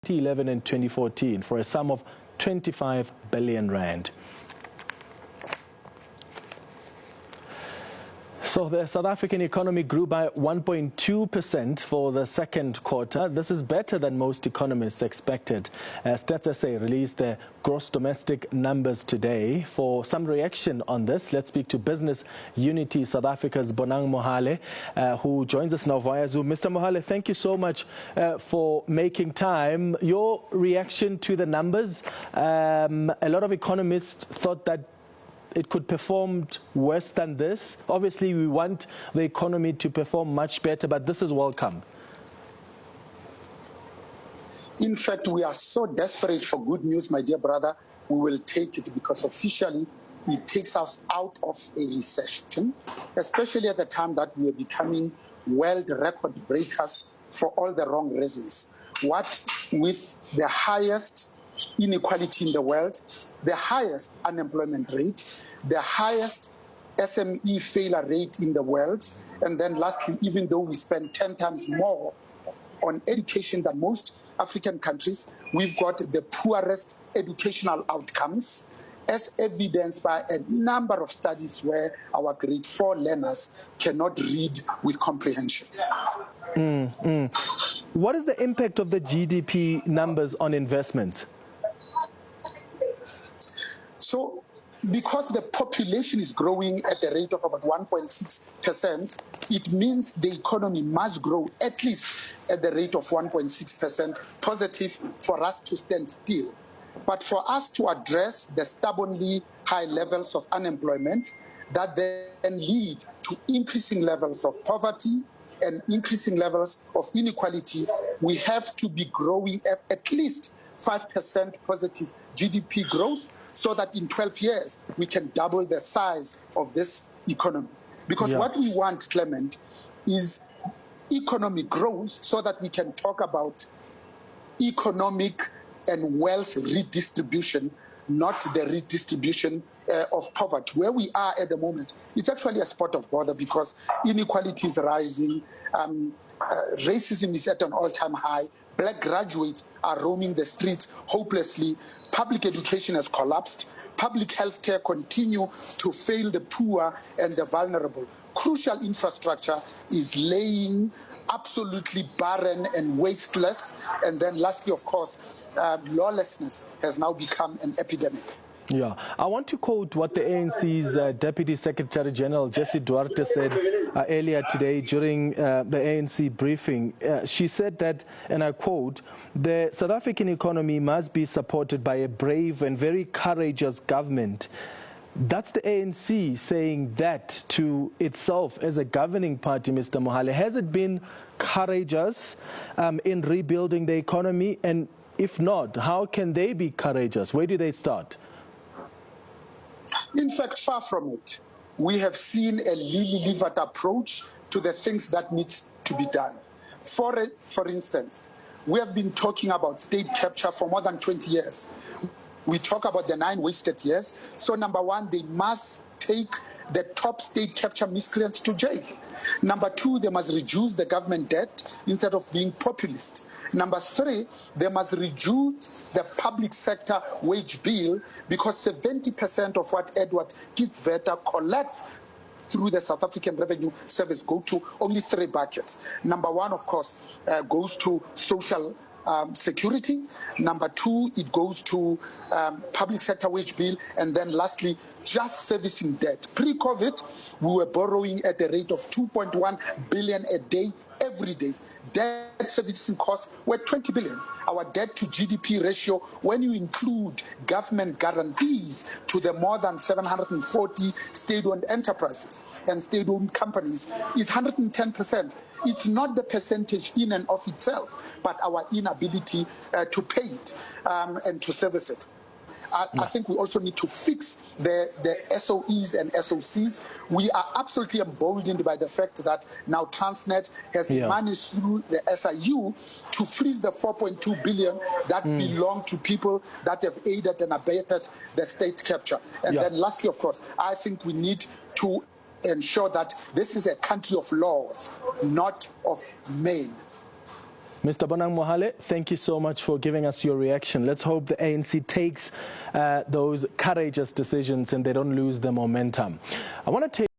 2011 and 2014 for a sum of 25 billion rand. So the South African economy grew by 1.2% for the second quarter. This is better than most economists expected. Stats SA released their gross domestic numbers today. For some reaction on this, let's speak to Business Unity South Africa's Bonang Mohale, who joins us now via Zoom. Mr. Mohale, thank you so much for making time. Your reaction to the numbers, a lot of economists thought that it could perform worse than this. Obviously, we want the economy to perform much better, but this is welcome. In fact, we are so desperate for good news, my dear brother, we will take it because officially it takes us out of a recession, especially at the time that we are becoming world record breakers for all the wrong reasons. What with the highest inequality in the world, the highest unemployment rate, the highest SME failure rate in the world, and then lastly, even though we spend 10 times more on education than most African countries, we've got the poorest educational outcomes, as evidenced by a number of studies where our grade 4 learners cannot read with comprehension. What is the impact of the GDP numbers on investment? So, because the population is growing at a rate of about 1.6%, it means the economy must grow at least at the rate of 1.6% positive for us to stand still. But for us to address the stubbornly high levels of unemployment that then lead to increasing levels of poverty and increasing levels of inequality, we have to be growing at least 5% positive GDP growth, so that in 12 years, we can double the size of this economy. Because what we want, Clement, is economic growth so that we can talk about economic and wealth redistribution, not the redistribution of poverty. Where we are at the moment, it's actually a spot of bother because inequality is rising, racism is at an all-time high, black graduates are roaming the streets hopelessly, public education has collapsed, public health care continue to fail the poor and the vulnerable. Crucial infrastructure is laying absolutely barren and wasteless. And then lastly, of course, lawlessness has now become an epidemic. Yeah, I want to quote what the ANC's Deputy Secretary General, Jessie Duarte, said earlier today during the ANC briefing. She said that, and I quote, "The South African economy must be supported by a brave and very courageous government." That's the ANC saying that to itself as a governing party, Mr. Mohale. Has it been courageous in rebuilding the economy? And if not, how can they be courageous? Where do they start? In fact, far from it. We have seen a lily-livered approach to the things that needs to be done. For instance, we have been talking about state capture for more than 20 years. We talk about the 9 wasted years. So number one, they must take the top state capture miscreants to jail. Number two, they must reduce the government debt instead of being populist. Number three, they must reduce the public sector wage bill because 70% of what Edward Kitzvetter collects through the South African Revenue Service go to only 3 buckets. Number one, of course, goes to social security. Number two, it goes to public sector wage bill. And then lastly, just servicing debt. Pre-COVID, we were borrowing at a rate of 2.1 billion a day, every day. Debt servicing costs were 20 billion. Our debt to GDP ratio, when you include government guarantees to the more than 740 state-owned enterprises and state-owned companies, is 110%. It's not the percentage in and of itself, but our inability to pay it and to service it. I think we also need to fix the SOEs and SOCs. We are absolutely emboldened by the fact that now Transnet has managed through the SIU to freeze the 4.2 billion that belong to people that have aided and abetted the state capture. And then lastly, of course, I think we need to ensure that this is a country of laws, not of men. Mr. Bonang Mohale, thank you so much for giving us your reaction. Let's hope the ANC takes those courageous decisions and they don't lose the momentum. I want to take